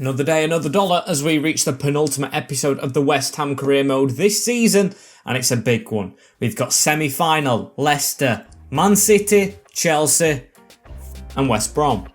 Another day, another dollar as we reach the penultimate episode of the West Ham career mode this season, and it's a big one. We've got semi-final, Leicester, Man City, Chelsea and West Brom.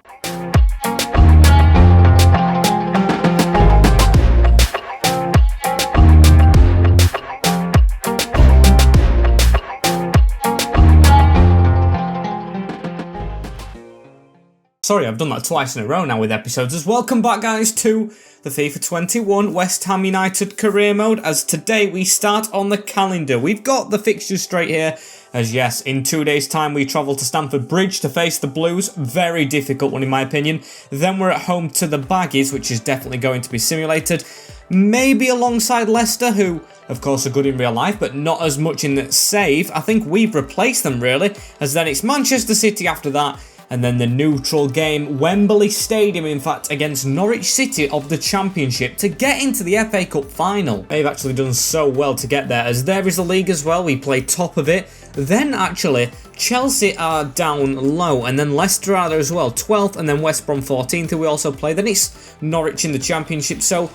Sorry, I've done that twice in a row now with episodes as well. Welcome back, guys, to the FIFA 21 West Ham United career mode, as today we start on the calendar. We've got the fixtures straight here, as yes, in 2 days' time we travel to Stamford Bridge to face the Blues. Very difficult one in my opinion. Then we're at home to the Baggies, which is definitely going to be simulated. Maybe alongside Leicester, who of course are good in real life, but not as much in the save. I think we've replaced them really, as then it's Manchester City after that. And then the neutral game, Wembley Stadium, in fact, against Norwich City of the Championship to get into the FA Cup final. They've actually done so well to get there, as there is the league as well. We play top of it. Then, actually, Chelsea are down low, and then Leicester are there as well, 12th, and then West Brom 14th, who we also play. Then it's Norwich in the Championship. So,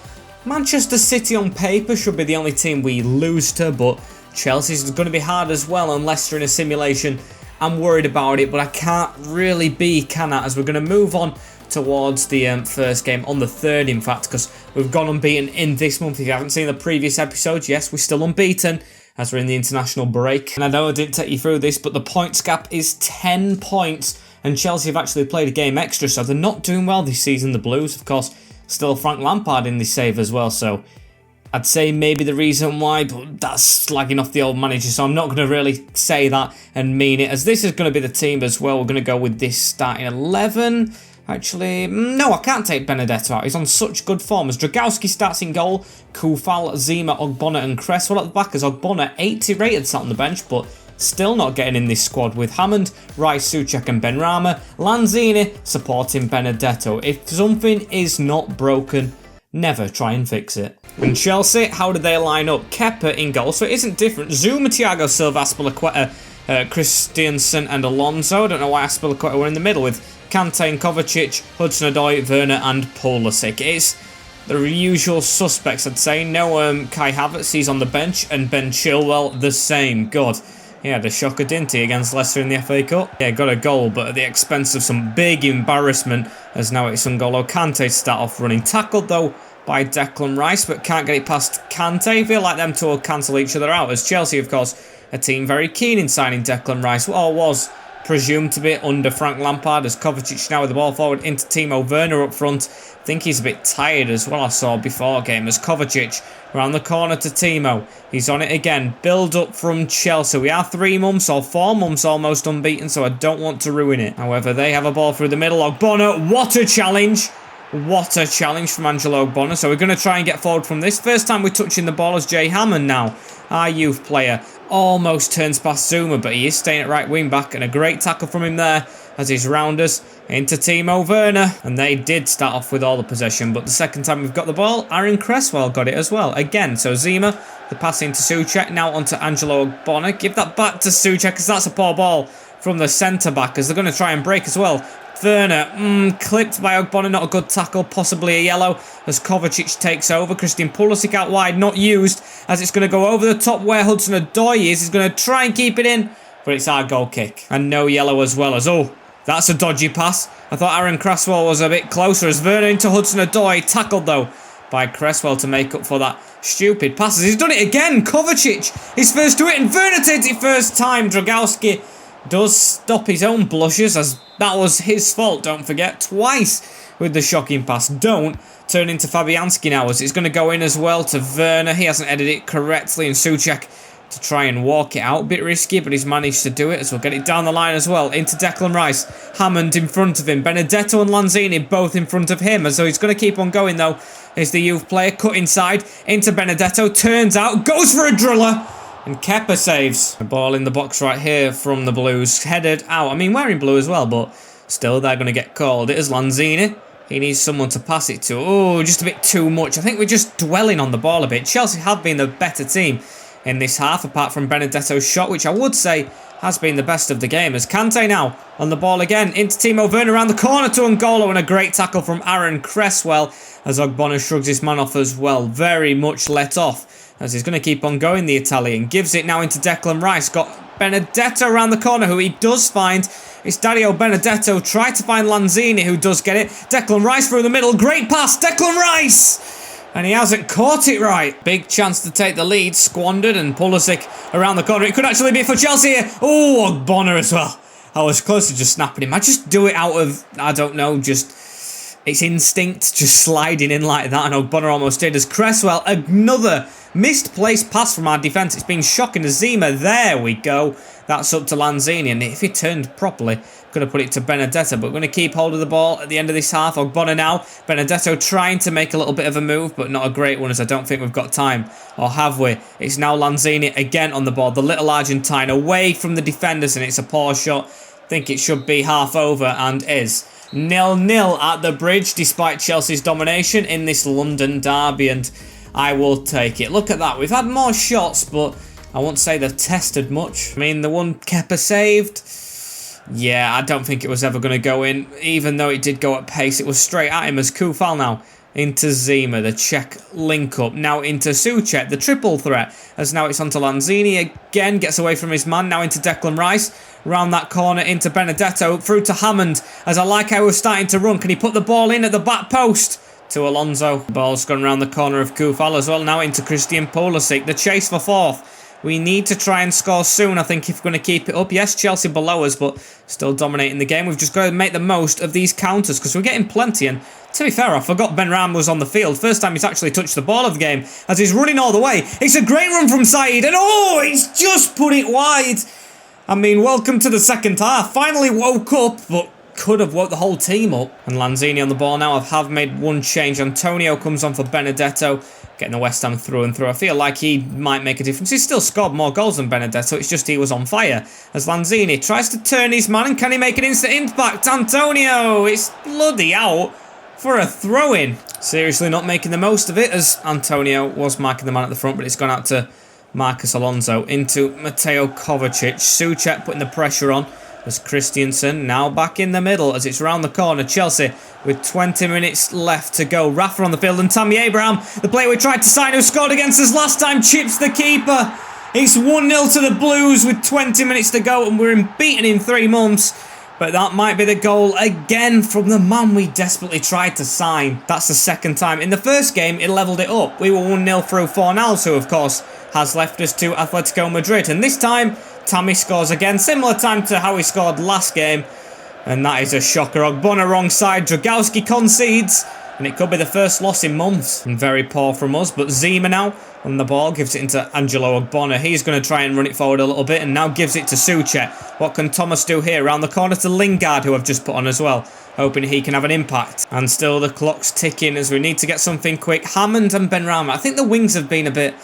Manchester City on paper should be the only team we lose to, but Chelsea's going to be hard as well, and Leicester in a simulation. I'm worried about it, but I can't really be, can I? As we're going to move on towards the first game on the 3rd, in fact, because we've gone unbeaten in this month. If you haven't seen the previous episodes, yes, we're still unbeaten as we're in the international break. And I know I didn't take you through this, but the points gap is 10 points, and Chelsea have actually played a game extra, so they're not doing well this season, the Blues. Of course, still Frank Lampard in this save as well, so I'd say maybe the reason why, but that's slagging off the old manager, so I'm not going to really say that and mean it, as this is going to be the team as well. We're going to go with this starting 11. Actually, no, I can't take Benedetto out. He's on such good form, as Dragowski starts in goal, Kufal, Zima, Ogbonna and Cresswell at the back, as Ogbonna 80 rated sat on the bench, but still not getting in this squad, with Hammond, Rice, Souček and Benrahma, Lanzini supporting Benedetto. If something is not broken, never try and fix it. And Chelsea, how did they line up? Kepa in goal, so it isn't different. Zuma, Thiago Silva, Aspilicueta, Christiansen and Alonso. I don't know why Aspilicueta were in the middle, with Kante and Kovacic, Hudson-Odoi, Werner and Pulisic. It's the usual suspects, I'd say. No Kai Havertz, he's on the bench, and Ben Chilwell the same. God, he had a shocker, didn't he, against Leicester in the FA Cup? Yeah, got a goal, but at the expense of some big embarrassment, as now it's N'Golo Kante to start off running. Tackled, though, by Declan Rice, but can't get it past Kante. I feel like them two will cancel each other out, as Chelsea, of course, a team very keen in signing Declan Rice, or was presumed to be under Frank Lampard, as Kovacic now with the ball forward into Timo Werner up front. I think he's a bit tired as well, I saw before game, as Kovacic around the corner to Timo. He's on it again. Build up from Chelsea. We are 3 months or 4 months almost unbeaten, so I don't want to ruin it. However, they have a ball through the middle. Ogbonna, what a challenge! What a challenge from Angelo Ogbonna. So we're going to try and get forward from this. First time we're touching the ball as Jay Hammond now, our youth player. Almost turns past Zuma, but he is staying at right wing back, and a great tackle from him there as he's round us into Timo Werner. And they did start off with all the possession, but the second time we've got the ball, Aaron Cresswell got it as well. Again, so Zima, the pass into Souček, now onto Angelo Ogbonna. Give that back to Souček, because that's a poor ball from the centre-back, as they're going to try and break as well. Werner, clipped by Ogbonna, not a good tackle, possibly a yellow, as Kovacic takes over. Christian Pulisic out wide, not used, as it's going to go over the top where Hudson-Odoi is. He's going to try and keep it in, but it's our goal kick. And no yellow as well, as, oh, that's a dodgy pass. I thought Aaron Cresswell was a bit closer, as Werner into Hudson-Odoi, tackled though by Cresswell to make up for that stupid passes. He's done it again, Kovacic, his first to it, and Werner takes it first time. Dragowski does stop his own blushes, as that was his fault, don't forget, twice with the shocking pass. Don't turn into Fabianski now, as it's going to go in as well to Werner. He hasn't edited it correctly, and Souček to try and walk it out. A bit risky, but he's managed to do it, as we'll get it down the line as well into Declan Rice. Hammond in front of him. Benedetto and Lanzini both in front of him, as so he's going to keep on going though. Is the youth player cut inside into Benedetto, turns out, goes for a driller. And Kepa saves. The ball in the box right here from the Blues. Headed out. I mean, we're in blue as well, but still they're going to get called. It is Lanzini. He needs someone to pass it to. Oh, just a bit too much. I think we're just dwelling on the ball a bit. Chelsea have been the better team in this half, apart from Benedetto's shot, which I would say has been the best of the game. As Kante now on the ball again into Timo Werner around the corner to N'Golo, and a great tackle from Aaron Cresswell as Ogbonna shrugs his man off as well. Very much let off as he's going to keep on going, the Italian. Gives it now into Declan Rice. Got Benedetto around the corner, who he does find. It's Dario Benedetto. Tried to find Lanzini, who does get it. Declan Rice through the middle. Great pass. Declan Rice! And he hasn't caught it right. Big chance to take the lead. Squandered, and Pulisic around the corner. It could actually be for Chelsea here. Oh, Ogbonna as well. I was close to just snapping him. I just do it out of, I don't know, just it's instinct, just sliding in like that. And Ogbonna almost did. As Cresswell, another misplaced pass from our defence. It's been shocking to Zima. There we go. That's up to Lanzini. And if he turned properly, could have put it to Benedetto, but we're going to keep hold of the ball at the end of this half. Ogbonna now. Benedetto trying to make a little bit of a move, but not a great one, as I don't think we've got time. Or have we? It's now Lanzini again on the ball. The little Argentine away from the defenders, and it's a poor shot. I think it should be half over, and is. 0-0 at the Bridge, despite Chelsea's domination in this London derby, and I will take it. Look at that. We've had more shots, but I won't say they've tested much. I mean, the one Kepa saved, yeah, I don't think it was ever going to go in. Even though it did go at pace, it was straight at him as Koufal now into Zima, the Czech link-up. Now into Souček, the triple threat. As now it's onto Lanzini again, gets away from his man. Now into Declan Rice. Round that corner into Benedetto. Through to Hammond. As I like how we're starting to run. Can he put the ball in at the back post? To Alonso. The ball's gone round the corner of Koufal as well. Now into Christian Pulisic. The chase for fourth. We need to try and score soon, I think, if we're going to keep it up. Yes, Chelsea below us, but still dominating the game. We've just got to make the most of these counters, because we're getting plenty. And to be fair, I forgot Ben Ram was on the field. First time he's actually touched the ball of the game, as he's running all the way. It's a great run from Said, and oh, he's just put it wide. I mean, welcome to the second half. Finally woke up, but could have woke the whole team up. And Lanzini on the ball now. I have made one change. Antonio comes on for Benedetto, getting the West Ham through and through. I feel like he might make a difference. He's still scored more goals than Benedetto. It's just he was on fire. As Lanzini tries to turn his man, and can he make an instant impact? Antonio, it's bloody out for a throw-in. Seriously not making the most of it, as Antonio was marking the man at the front, but it's gone out to Marcus Alonso. Into Mateo Kovacic. Souček putting the pressure on. As Christensen now back in the middle as it's round the corner. Chelsea with 20 minutes left to go. Rafa on the field, and Tammy Abraham, the player we tried to sign who scored against us last time, chips the keeper. It's 1-0 to the Blues with 20 minutes to go, and we're unbeaten in 3 months. But that might be the goal again from the man we desperately tried to sign. That's the second time. In the first game, it levelled it up. We were 1-0 through Fornals, who of course has left us to Atletico Madrid. And this time, Tammy scores again. Similar time to how he scored last game. And that is a shocker. Ogbonna wrong side. Dragowski concedes. And it could be the first loss in months. And very poor from us. But Zima now on the ball. Gives it into Angelo Ogbonna. He's going to try and run it forward a little bit. And now gives it to Souček. What can Thomas do here? Around the corner to Lingard, who I've just put on as well. Hoping he can have an impact. And still the clock's ticking as we need to get something quick. Hammond and Benrahma. I think the wings have been a bit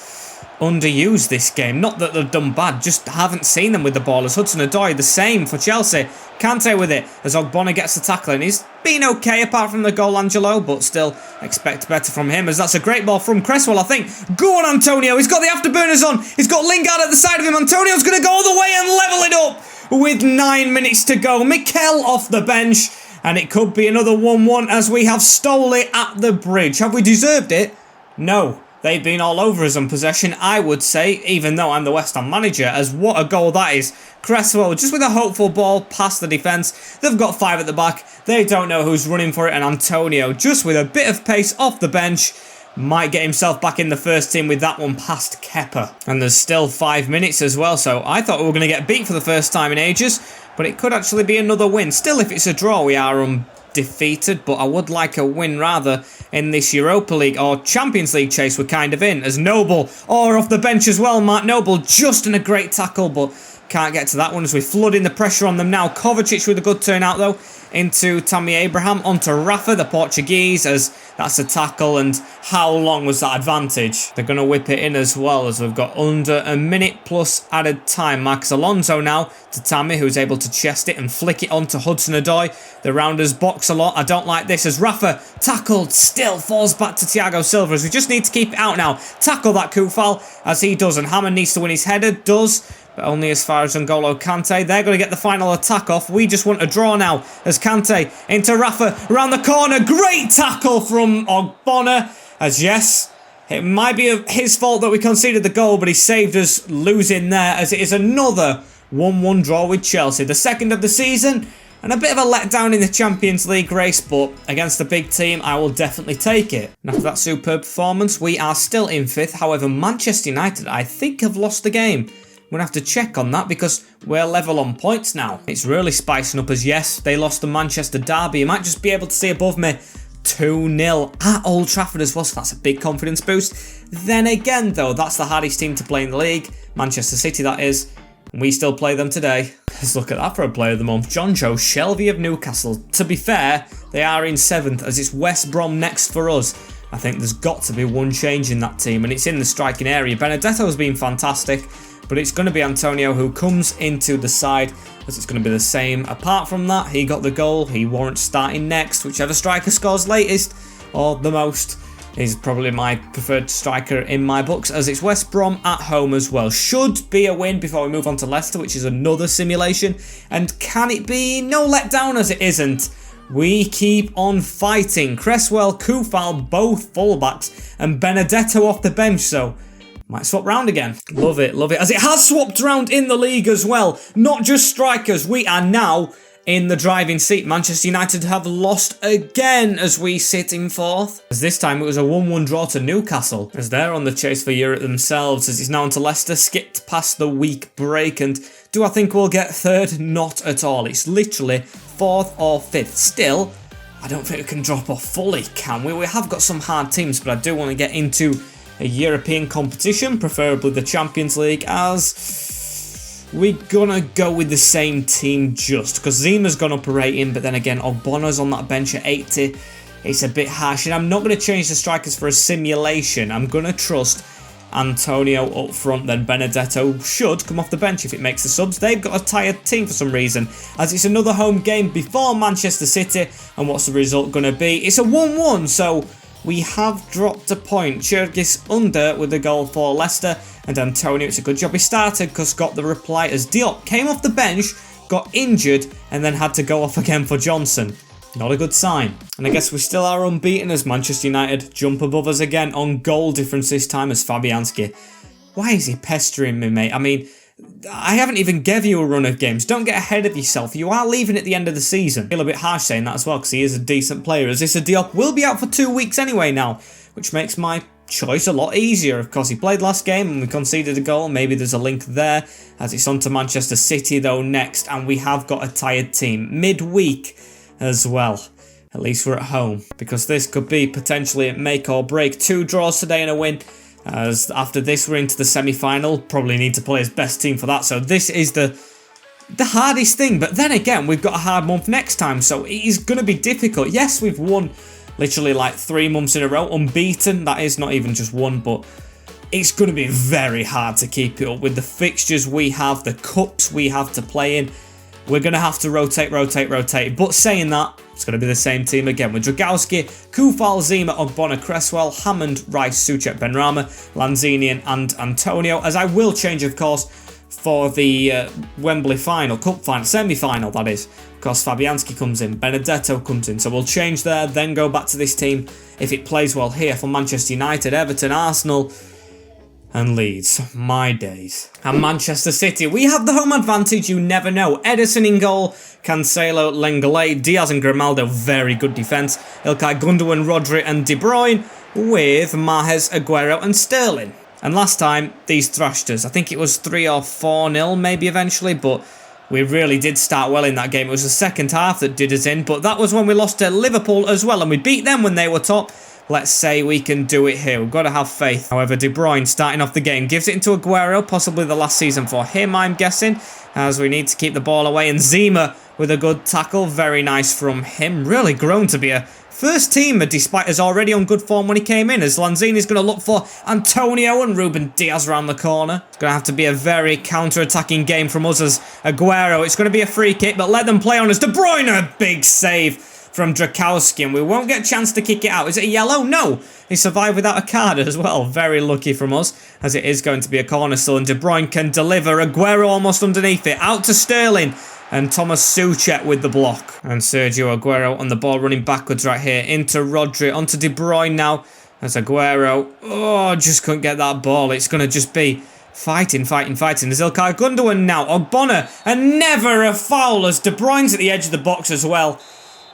underused this game. Not that they've done bad, just haven't seen them with the ball. As Hudson-Odoi, the same for Chelsea. Kante with it as Ogbonna gets the tackle, and he's been okay apart from the goal, Angelo, but still expect better from him, as that's a great ball from Cresswell, I think. Go on, Antonio. He's got the afterburners on. He's got Lingard at the side of him. Antonio's going to go all the way and level it up with 9 minutes to go. Mikel off the bench, and it could be another 1-1 as we have stole it at the Bridge. Have we deserved it? No. They've been all over us on possession, I would say, even though I'm the West Ham manager, as what a goal that is. Cresswell just with a hopeful ball past the defence. They've got 5 at the back. They don't know who's running for it, and Antonio, just with a bit of pace off the bench, might get himself back in the first team with that one past Kepa. And there's still 5 minutes as well, so I thought we were going to get beat for the first time in ages, but it could actually be another win. Still, if it's a draw, we are undefeated, but I would like a win rather in this Europa League or Champions League chase we're kind of in, as Noble, or off the bench as well, Mark Noble, just in a great tackle, but can't get to that one as we flood in the pressure on them now. Kovacic with a good turnout though, into Tammy Abraham, onto Rafa, the Portuguese, as that's a tackle, and how long was that advantage? They're going to whip it in as well, as we've got under a minute plus added time. Marcus Alonso now to Tammy, who's able to chest it and flick it onto Hudson-Odoi. The rounders box a lot. I don't like this, as Rafa, tackled, still falls back to Thiago Silva, as we just need to keep it out now. Tackle that Koufal, as he does, and Hammond needs to win his header, does. but only as far as N'Golo Kante. They're going to get the final attack off. We just want a draw now as Kante into Rafa around the corner. Great tackle from Ogbonna, as yes, it might be his fault that we conceded the goal, but he saved us losing there, as it is another 1-1 draw with Chelsea. The second of the season, and a bit of a letdown in the Champions League race, but against a big team, I will definitely take it. And after that superb performance, we are still in 5th. However, Manchester United, I think, have lost the game. I'm going to have to check on that because we're level on points now. It's really spicing up, as yes, they lost the Manchester derby. You might just be able to see above me 2-0 at Old Trafford as well, so that's a big confidence boost. Then again, though, that's the hardest team to play in the league. Manchester City, that is. And we still play them today. Let's look at that for a player of the month. Jonjo Shelvey of Newcastle. To be fair, they are in 7th, as it's West Brom next for us. I think there's got to be one change in that team, and it's in the striking area. Benedetto has been fantastic, but it's going to be Antonio who comes into the side, as it's going to be the same. Apart from that, he got the goal. He warrants starting next. Whichever striker scores latest or the most is probably my preferred striker in my books, as it's West Brom at home as well. Should be a win before we move on to Leicester, which is another simulation. And can it be? No letdown, as it isn't. We keep on fighting. Cresswell, Kufal, both fullbacks, and Benedetto off the bench, so might swap round again. Love it, as it has swapped round in the league as well. Not just strikers, we are now in the driving seat. Manchester United have lost again as we sit in 4th. As this time it was a 1-1 draw to Newcastle, as they're on the chase for Europe themselves, as it's now on to Leicester, skipped past the week break. And do I think we'll get 3rd? Not at all. It's literally 4th or 5th. Still, I don't think we can drop off fully, can we? We have got some hard teams, but I do want to get into a European competition, preferably the Champions League, as we're gonna go with the same team just because Zima's gone up a rating, but then again, Ogbonna's on that bench at 80. It's a bit harsh, and I'm not going to change the strikers for a simulation. I'm going to trust Antonio up front, then Benedetto should come off the bench if it makes the subs. They've got a tired team for some reason, as it's another home game before Manchester City, and what's the result going to be? It's a 1-1, so we have dropped a point. Chirgis under with the goal for Leicester, and Antonio, it's a good job he started because got the reply as Diop came off the bench, got injured, and then had to go off again for Johnson. Not a good sign. And I guess we still are unbeaten as Manchester United jump above us again on goal difference this time as Fabianski. Why is he pestering me, mate? I mean, I haven't even gave you a run of games. Don't get ahead of yourself. You are leaving at the end of the season. I feel a bit harsh saying that as well because he is a decent player. As Issa Diop will be out for 2 weeks anyway now, which makes my choice a lot easier. Of course, he played last game and we conceded a goal. Maybe there's a link there, as it's on to Manchester City though next, and we have got a tired team midweek as well. At least we're at home, because this could be potentially a make or break. 2 draws today and a win, as after this we're into the semi-final. Probably need to play his best team for that, so this is the hardest thing. But then again, we've got a hard month next time, so it is going to be difficult. Yes, we've won literally like 3 months in a row, unbeaten. That is not even just one, but it's going to be very hard to keep it up with the fixtures we have, the cups we have to play in. We're going to have to rotate. But saying that, it's going to be the same team again with Dragowski, Kufal, Zima, Ogbonna, Cresswell, Hammond, Rice, Souček, Benrahma, Lanzini and Antonio, as I will change, of course, for the Wembley final, cup final, semi-final, that is. Of course, Fabianski comes in, Benedetto comes in, so we'll change there, then go back to this team if it plays well here for Manchester United, Everton, Arsenal, and Leeds. My days. And Manchester City, we have the home advantage, you never know. Ederson in goal, Cancelo, Lenglet, Diaz and Grimaldo, very good defence. Ilkay Gundogan, Rodri and De Bruyne, with Mahrez, Aguero and Sterling. And last time, these thrashed us. I think it was 3 or 4-0 maybe eventually, but we really did start well in that game. It was the second half that did us in, but that was when we lost to Liverpool as well, and we beat them when they were top. Let's say we can do it here. We've got to have faith. However, De Bruyne starting off the game gives it into Aguero, possibly the last season for him, I'm guessing, as we need to keep the ball away. And Zima with a good tackle. Very nice from him. Really grown to be a first teamer, despite us already on good form when he came in, as Lanzini's going to look for Antonio and Ruben Diaz around the corner. It's going to have to be a very counter-attacking game from us as Aguero. It's going to be a free kick, but let them play on us. De Bruyne, big save from Drakowski, and we won't get a chance to kick it out. Is it a yellow? No. He survived without a card as well. Very lucky from us, as it is going to be a corner still, and De Bruyne can deliver. Aguero almost underneath it. Out to Sterling. And Thomas Souček with the block. And Sergio Aguero on the ball running backwards right here. Into Rodri. Onto De Bruyne now. As Aguero. Oh, just couldn't get that ball. It's going to just be fighting. There's Ilkay Gundogan now. Ogbonna. And never a foul as De Bruyne's at the edge of the box as well.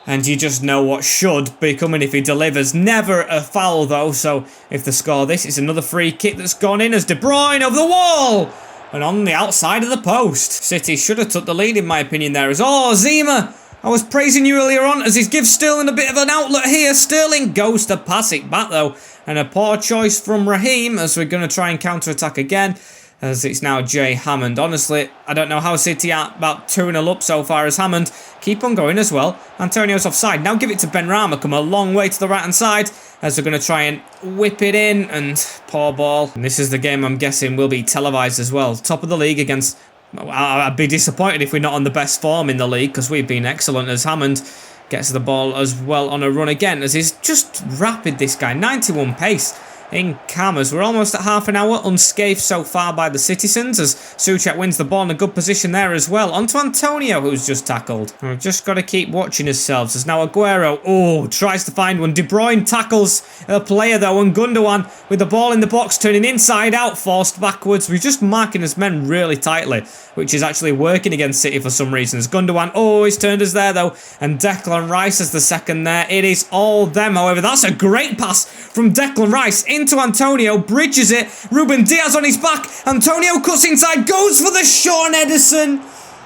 And you just know what should be coming if he delivers. Never a foul though. So if they score this, it's another free kick that's gone in as De Bruyne over the wall. And on the outside of the post. City should have took the lead in my opinion there. Zima, I was praising you earlier on as he gives Sterling a bit of an outlet here. Sterling goes to pass it back though. And a poor choice from Raheem as we're going to try and counter-attack again. As it's now Jay Hammond. Honestly, I don't know how City are about 2-0 up so far as Hammond keep on going as well. Antonio's offside. Now give it to Benrahma. Come a long way to the right-hand side as they're going to try and whip it in. And poor ball. And this is the game I'm guessing will be televised as well. Top of the league against... I'd be disappointed if we're not on the best form in the league because we've been excellent as Hammond gets the ball as well on a run again. As he's just rapid, this guy. 91 pace. In Cameras, we're almost at half an hour, unscathed so far by the citizens as Souček wins the ball in a good position there as well. Onto Antonio, who's just tackled. And we've just got to keep watching ourselves as now Aguero, tries to find one. De Bruyne tackles a player though, and Gundogan with the ball in the box, turning inside out, forced backwards. We're just marking his men really tightly, which is actually working against City for some reason. As Gundogan, he's turned us there though, and Declan Rice is the second there. It is all them, however. That's a great pass from Declan Rice into Antonio, bridges it. Ruben Diaz on his back. Antonio cuts inside, goes for the Sean Edison.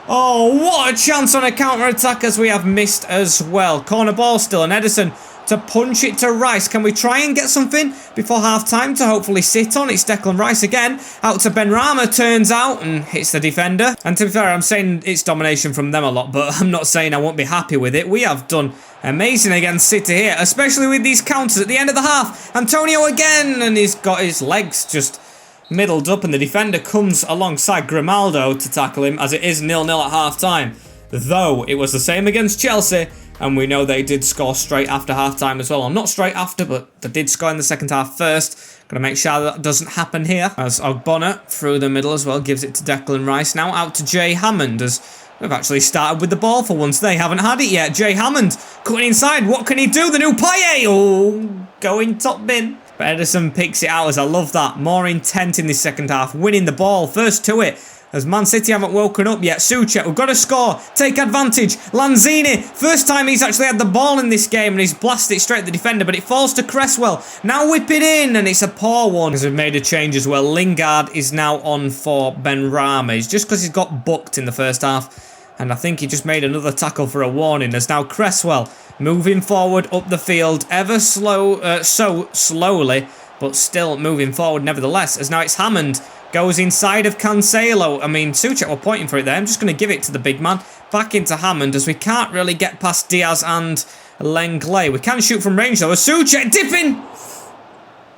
Oh, what a chance on a counter-attack as we have missed as well. Corner ball still, and Edison to punch it to Rice. Can we try and get something before half-time to hopefully sit on? It's Declan Rice again. Out to Benrahma, turns out, and hits the defender. And to be fair, I'm saying it's domination from them a lot, but I'm not saying I won't be happy with it. We have done amazing against City here, especially with these counters at the end of the half. Antonio again, and he's got his legs just middled up, and the defender comes alongside Grimaldo to tackle him as it is 0-0 at half-time. Though it was the same against Chelsea, and we know they did score straight after half-time as well. Or not straight after, but they did score in the second half first. Got to make sure that doesn't happen here. As Ogbonna through the middle as well, gives it to Declan Rice. Now out to Jay Hammond as we've actually started with the ball for once. They haven't had it yet. Jay Hammond cutting inside. What can he do? The new Payet. Going top bin. But Edison picks it out as I love that. More intent in this second half. Winning the ball. First to it. As Man City haven't woken up yet. Souček, we've got to score. Take advantage. Lanzini. First time he's actually had the ball in this game. And he's blasted it straight at the defender. But it falls to Cresswell. Now whip it in. And it's a poor one. As we've made a change as well. Lingard is now on for Benrahma. It's just because he's got booked in the first half. And I think he just made another tackle for a warning. As now Cresswell moving forward up the field. Ever so slowly. But still moving forward nevertheless. As now it's Hammond. Goes inside of Cancelo. I mean, Souček were pointing for it there. I'm just going to give it to the big man. Back into Hammond as we can't really get past Diaz and Lenglet. We can shoot from range though. Souček dipping.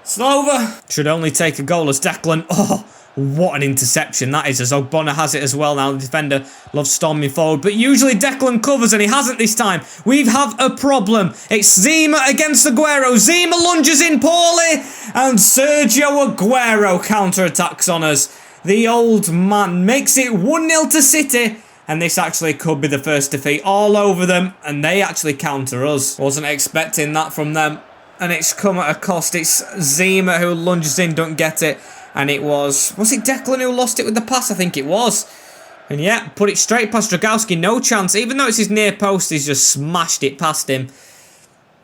It's over. Should only take a goal as Declan. What an interception that is as Ogbonna has it as well now. The defender loves storming forward. But usually Declan covers and he hasn't this time. We have a problem. It's Zima against Aguero. Zima lunges in poorly. And Sergio Aguero counterattacks on us. The old man makes it 1-0 to City. And this actually could be the first defeat all over them. And they actually counter us. Wasn't expecting that from them. And it's come at a cost. It's Zima who lunges in, don't get it. And it was it Declan who lost it with the pass? I think it was. And yeah, put it straight past Drakowski, no chance. Even though it's his near post, he's just smashed it past him.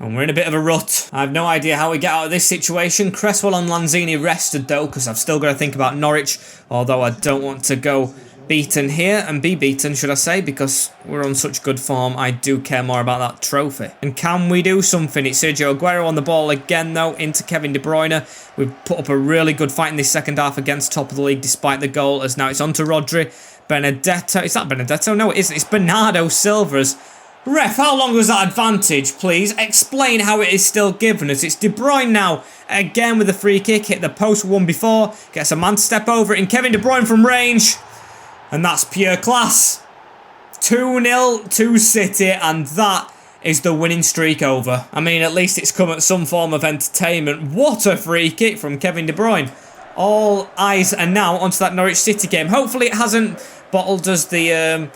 And we're in a bit of a rut. I have no idea how we get out of this situation. Cresswell and Lanzini rested though, because I've still got to think about Norwich. Although I don't want to go beaten here, and be beaten, should I say, because we're on such good form. I do care more about that trophy. And can we do something? It's Sergio Aguero on the ball again, though, into Kevin De Bruyne. We've put up a really good fight in this second half against top of the league, despite the goal, as now it's on to Rodri. Benedetto. Is that Benedetto? No, it isn't. It's Bernardo Silva's. Ref, how long was that advantage, please? Explain how it is still given us. It's De Bruyne now, again with a free kick. Hit the post one before. Gets a man to step over it, and Kevin De Bruyne from range. And that's pure class. 2-0 to City, and that is the winning streak over. I mean, at least it's come at some form of entertainment. What a free kick from Kevin De Bruyne. All eyes are now onto that Norwich City game. Hopefully it hasn't bottled us the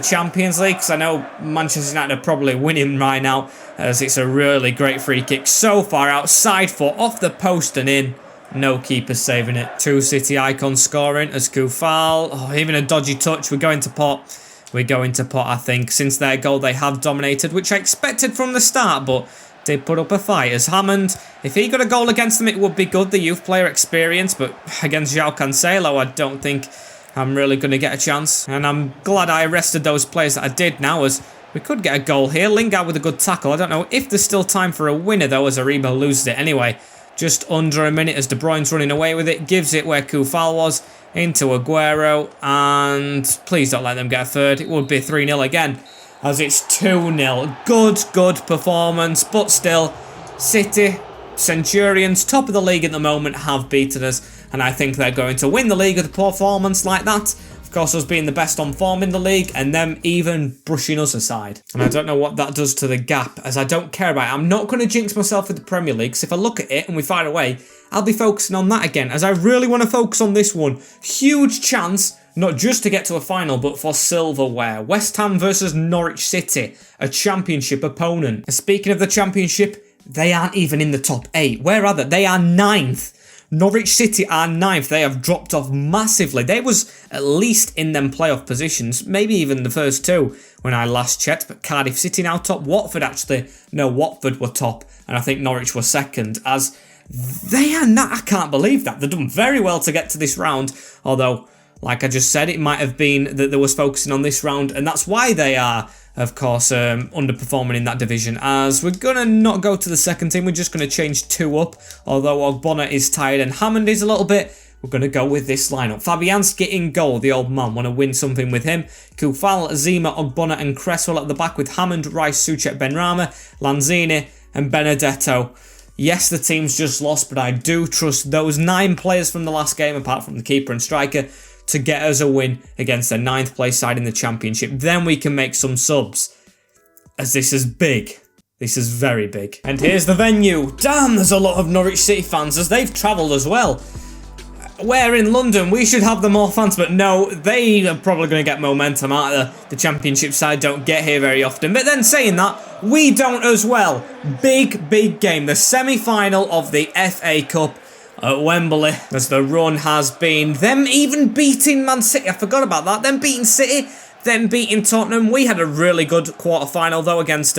Champions League, because I know Manchester United are probably winning right now, as it's a really great free kick so far. Outside foot, off the post and in. No keeper saving it. Two City icons scoring as Koufal. Oh, even a dodgy touch. We're going to pot. We're going to pot, I think. Since their goal, they have dominated, which I expected from the start, but did put up a fight. As Hammond, if he got a goal against them, it would be good, the youth player experience, but against João Cancelo, I don't think I'm really going to get a chance. And I'm glad I arrested those players that I did now, as we could get a goal here. Lingard with a good tackle. I don't know if there's still time for a winner, though, as Aribo loses it anyway. Just under a minute as De Bruyne's running away with it. Gives it where Koufal was. Into Aguero, and please don't let them get a third. It would be 3-0 again, as it's 2-0. Good performance, but still, City, Centurions, top of the league at the moment, have beaten us, and I think they're going to win the league with a performance like that. Of course, us being the best on form in the league, and them even brushing us aside. And I don't know what that does to the gap, as I don't care about it. I'm not going to jinx myself with the Premier League, because if I look at it and we fire away, I'll be focusing on that again, as I really want to focus on this one. Huge chance, not just to get to a final, but for silverware. West Ham versus Norwich City, a championship opponent. And speaking of the championship, they aren't even in the top 8. Where are they? They are 9th. Norwich City are 9th. They have dropped off massively. They was at least in them playoff positions, maybe even the first two when I last checked, but Cardiff City now top. Watford actually, no, Watford were top, and I think Norwich was second, as they are not, I can't believe that. They've done very well to get to this round, although, like I just said, it might have been that they was focusing on this round, and that's why they are, of course, underperforming in that division, as we're going to not go to the second team. We're just going to change 2 up, although Ogbonna is tired and Hammond is a little bit. We're going to go with this lineup. Fabianski in goal, the old man. Want to win something with him. Koufal, Zima, Ogbonna and Cresswell at the back with Hammond, Rice, Souček, Benrahma, Lanzini and Benedetto. Yes, the team's just lost, but I do trust those 9 players from the last game, apart from the keeper and striker, to get us a win against the 9th place side in the championship. Then we can make some subs, as this is big. This is very big. And here's the venue. Damn, there's a lot of Norwich City fans, as they've travelled as well. We're in London, we should have the more fans, but no, they are probably going to get momentum out of the championship side, don't get here very often. But then saying that, we don't as well. Big game, the semi-final of the FA Cup at Wembley, as the run has been them even beating Man City. I forgot about that. Them beating City, them beating Tottenham. We had a really good quarter-final, though, against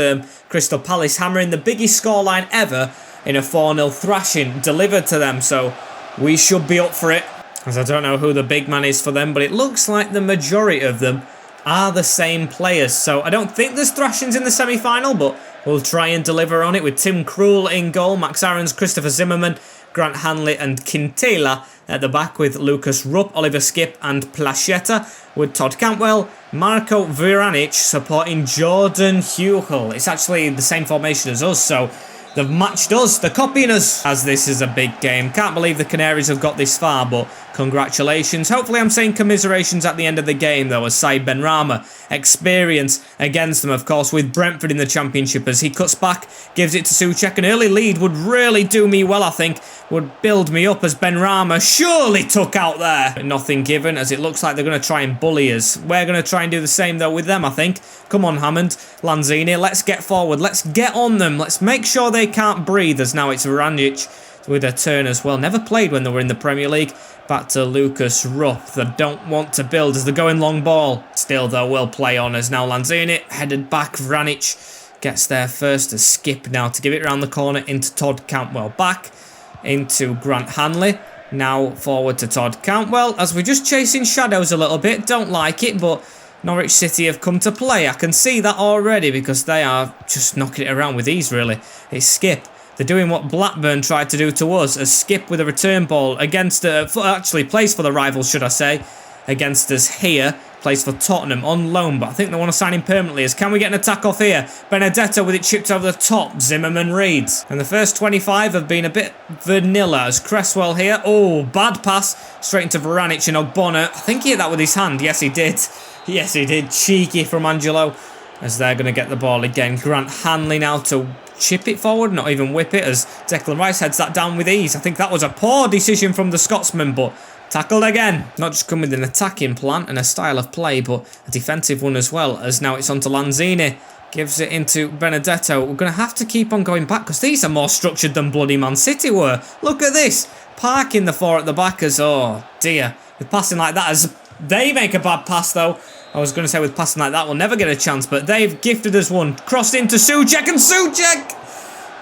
Crystal Palace, hammering the biggest scoreline ever in a 4-0 thrashing delivered to them, so we should be up for it, as I don't know who the big man is for them, but it looks like the majority of them are the same players. So I don't think there's thrashings in the semi-final, but we'll try and deliver on it with Tim Krul in goal, Max Aarons, Christopher Zimmerman, Grant Hanley and Quintela at the back with Lucas Rupp, Oliver Skipp and Placheta, with Todd Cantwell, Marco Viranic supporting Jordan Huchel. It's actually the same formation as us, so they've matched us, they're copying us, as this is a big game. Can't believe the Canaries have got this far, but congratulations. Hopefully I'm saying commiserations at the end of the game, though, as Said Benrahma, experience against them, of course, with Brentford in the Championship, as he cuts back, gives it to Souček. An early lead would really do me well, I think, would build me up, as Benrahma surely took out there. But nothing given, as it looks like they're going to try and bully us. We're going to try and do the same, though, with them, I think. Come on, Hammond, Lanzini, let's get forward, let's get on them, let's make sure they can't breathe, as now it's Viranic with a turn as well. Never played when they were in the Premier League. Back to Lucas Rupp. They don't want to build as they're going long ball. Still, though, will play on as now Lanzini headed back. Viranic gets there first. A skip now to give it around the corner into Todd Cantwell. Back into Grant Hanley. Now forward to Todd Cantwell, as we're just chasing shadows a little bit. Don't like it, but Norwich City have come to play. I can see that already, because they are just knocking it around with ease, really. It's Skipp. They're doing what Blackburn tried to do to us, as Skipp with a return ball against, actually plays for the rivals, should I say, against us here. Plays for Tottenham on loan, but I think they want to sign him permanently. As can we get an attack off here? Benedetto with it chipped over the top. Zimmerman reads. And the first 25 have been a bit vanilla, as Cresswell here. Oh, bad pass. Straight into Viranic and Ogbonna. I think he hit that with his hand. Yes, he did. Yes, he did. Cheeky from Angelo. as they're going to get the ball again. Grant Hanley now to chip it forward, not even whip it, as Declan Rice heads that down with ease. I think that was a poor decision from the Scotsman, but tackled again. Not just come with an attacking plan and a style of play, but a defensive one as well, as now it's on to Lanzini. Gives it into Benedetto. We're going to have to keep on going back, because these are more structured than bloody Man City were. Look at this. Parking the 4 at the back as, oh dear. With passing like that, as they make a bad pass though. I was going to say with passing like that, we'll never get a chance, but they've gifted us one. Crossed into Souček, and Souček!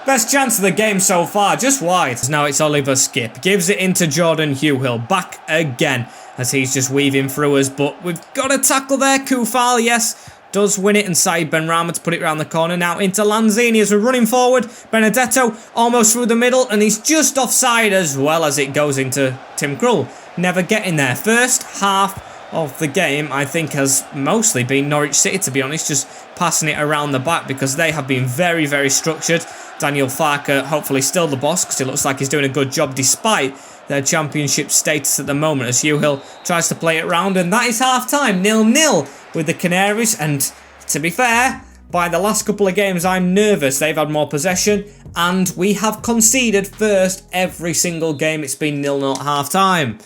Best chance of the game so far, just wide. Now it's Oliver Skipp. Gives it into Jordan Hugill. Back again, as he's just weaving through us, but we've got a tackle there. Koufal, yes, does win it, and Said Benrahma to put it round the corner. Now into Lanzini as we're running forward. Benedetto almost through the middle, and he's just offside as well as it goes into Tim Krul. Never getting there. First half of the game, I think, has mostly been Norwich City, to be honest, just passing it around the back, because they have been very, very structured. Daniel Farke, hopefully still the boss, because it looks like he's doing a good job despite their championship status at the moment, as Hugill tries to play it round, and that is half-time, 0-0 with the Canaries. And to be fair, by the last couple of games, I'm nervous. They've had more possession, and we have conceded first every single game. It's been 0-0 at half-time.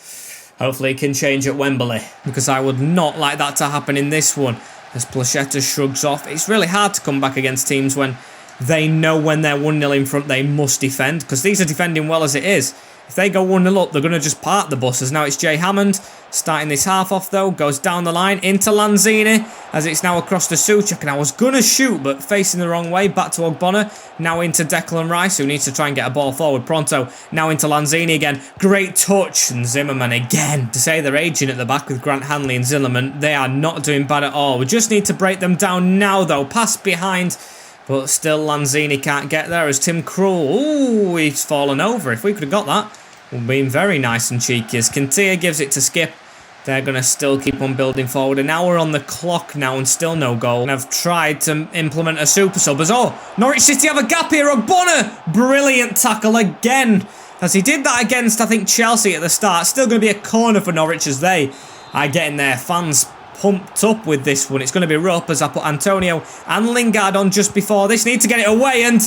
Hopefully it can change at Wembley, because I would not like that to happen in this one. As Placheta shrugs off. It's really hard to come back against teams when they know when they're 1-0 in front they must defend, because these are defending well as it is. If they go 1-0 up, they're going to just park the buses. Now it's Jay Hammond starting this half off though. Goes down the line into Lanzini, as it's now across to Souček. And I was going to shoot, but facing the wrong way. Back to Ogbonna. Now into Declan Rice, who needs to try and get a ball forward pronto. Now into Lanzini again. Great touch. And Zimmerman again. To say they're aging at the back with Grant Hanley and Zimmerman, they are not doing bad at all. We just need to break them down now though. Pass behind. But still Lanzini can't get there, as Tim Krul, ooh, he's fallen over. If we could have got that, we've been very nice and cheeky. As Kintia gives it to Skipp, they're going to still keep on building forward. And now we're on the clock now and still no goal. And I've tried to implement a super sub as, oh, Norwich City have a gap here. Ogbonna, brilliant tackle again, as he did that against, I think, Chelsea at the start. Still going to be a corner for Norwich, as they are getting their fans pumped up with this one. It's going to be rough, as I put Antonio and Lingard on just before this. Need to get it away, and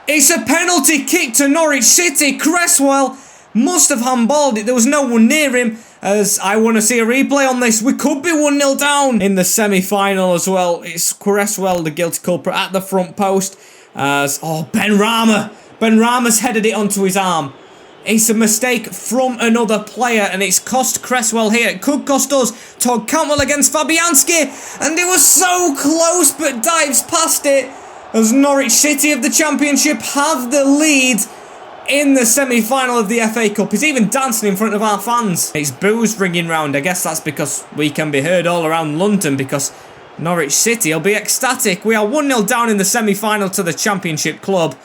it's a penalty kick to Norwich City. Cresswell must have handballed it. There was no one near him, as I want to see a replay on this. We could be 1-0 down in the semi-final as well. It's Cresswell, the guilty culprit, at the front post, as, oh, Benrahma. Benrahma's headed it onto his arm. It's a mistake from another player, and it's cost Cresswell here. It could cost us. Todd Cantwell against Fabianski, and it was so close, but dives past it, as Norwich City of the Championship have the lead in the semi-final of the FA Cup. He's even dancing in front of our fans. It's boos ringing round. I guess that's because we can be heard all around London, because Norwich City will be ecstatic. We are 1-0 down in the semi-final to the Championship club.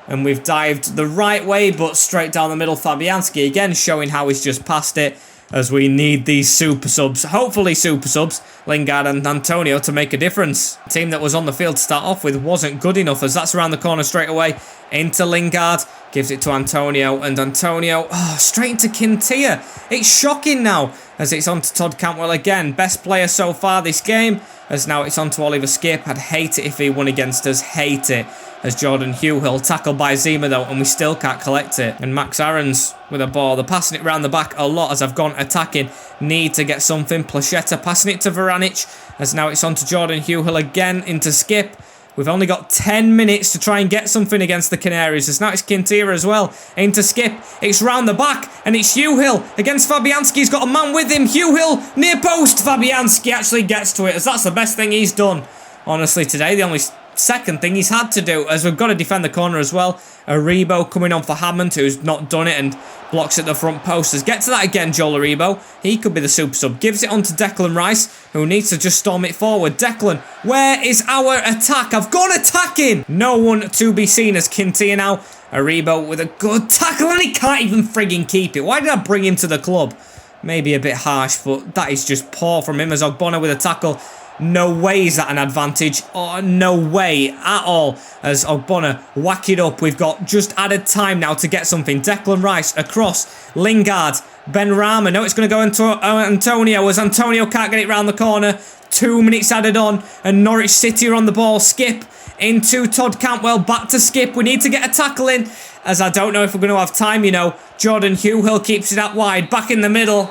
And we've dived the right way, but straight down the middle. Fabianski again showing how he's just passed it, as we need these super subs. Hopefully super subs, Lingard and Antonio, to make a difference. The team that was on the field to start off with wasn't good enough, as that's around the corner straight away. Into Lingard. Gives it to Antonio, and Antonio, oh, straight into Kintia. It's shocking now, as it's on to Todd Cantwell again. Best player so far this game, as now it's on to Oliver Skipp. I'd hate it if he won against us. Hate it. As Jordan Hugill, tackled by Zima though, and we still can't collect it. And Max Aarons with a ball. They're passing it around the back a lot, as I've gone attacking. Need to get something. Placheta passing it to Varanic, as now it's on to Jordan Hugill again into Skipp. We've only got 10 minutes to try and get something against the Canaries, as now it's Kintia as well. Into Skipp. It's round the back, and it's Hugill against Fabianski. He's got a man with him. Hugill near post. Fabianski actually gets to it, as that's the best thing he's done, honestly, today. The only second thing he's had to do, as we've got to defend the corner as well. Aribo coming on for Hammond, who's not done it, and blocks at the front post. Let's get to that again, Joel Aribo. He could be the super sub. Gives it on to Declan Rice, who needs to just storm it forward. Declan, where is our attack? I've gone attacking. No one to be seen as Kintia now. Aribo with a good tackle, and he can't even frigging keep it. Why did I bring him to the club? Maybe a bit harsh, but that is just poor from him, as Ogbonna with a tackle. No way is that an advantage. Oh, no way at all. As Ogbonna whack it up. We've got just added time now to get something. Declan Rice across. Lingard. Benrahma. No, it's going to go into Antonio as Antonio can't get it round the corner. 2 minutes added on. And Norwich City are on the ball. Skip into Todd Cantwell. Back to Skip. We need to get a tackle in. As I don't know if we're going to have time, you know. Jordan Huhill keeps it out wide. Back in the middle.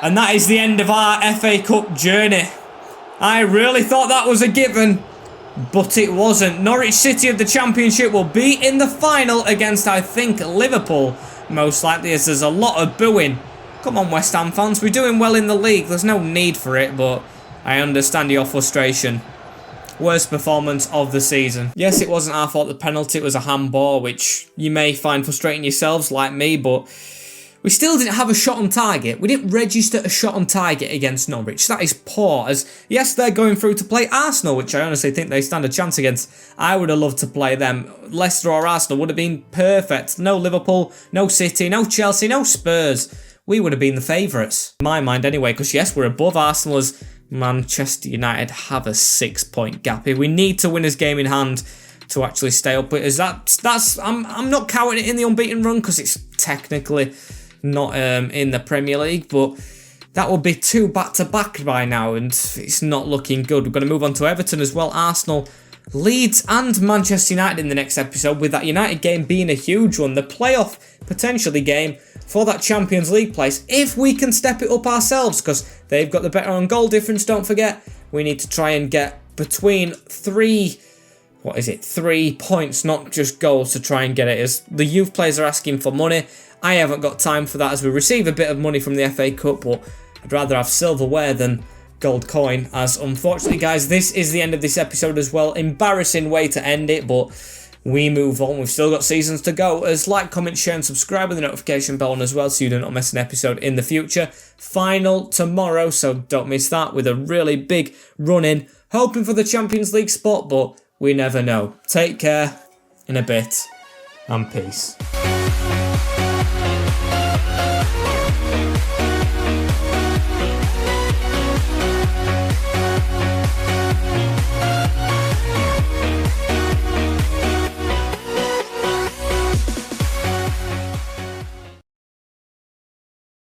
And that is the end of our FA Cup journey. I really thought that was a given, but it wasn't. Norwich City of the Championship will be in the final against, I think, Liverpool, most likely, as there's a lot of booing. Come on, West Ham fans, we're doing well in the league. There's no need for it, but I understand your frustration. Worst performance of the season. Yes, it wasn't our fault, the penalty, it was a handball, which you may find frustrating yourselves, like me, but we still didn't have a shot on target. We didn't register a shot on target against Norwich. That is poor, as yes, they're going through to play Arsenal, which I honestly think they stand a chance against. I would have loved to play them. Leicester or Arsenal would have been perfect. No Liverpool, no City, no Chelsea, no Spurs. We would have been the favourites. In my mind anyway, because yes, we're above Arsenal as Manchester United have a 6-point gap here. We need to win this game in hand to actually stay up. I'm not counting it in the unbeaten run because it's technically not in the Premier League, but that will be 2 back-to-back by now, and it's not looking good. We're going to move on to Everton as well, Arsenal, Leeds and Manchester United in the next episode, with that United game being a huge one, the playoff potentially game for that Champions League place, if we can step it up ourselves, because they've got the better on goal difference, don't forget. We need to try and get between 3 points, not just goals, to try and get it, as the youth players are asking for money. I haven't got time for that, as we receive a bit of money from the FA Cup, but I'd rather have silverware than gold coin, as unfortunately, guys, this is the end of this episode as well. Embarrassing way to end it, but we move on. We've still got seasons to go. As like, comment, share and subscribe with the notification bell on as well, so you do not miss an episode in the future. Final tomorrow, so don't miss that, with a really big run in, hoping for the Champions League spot, but we never know. Take care, in a bit, and peace.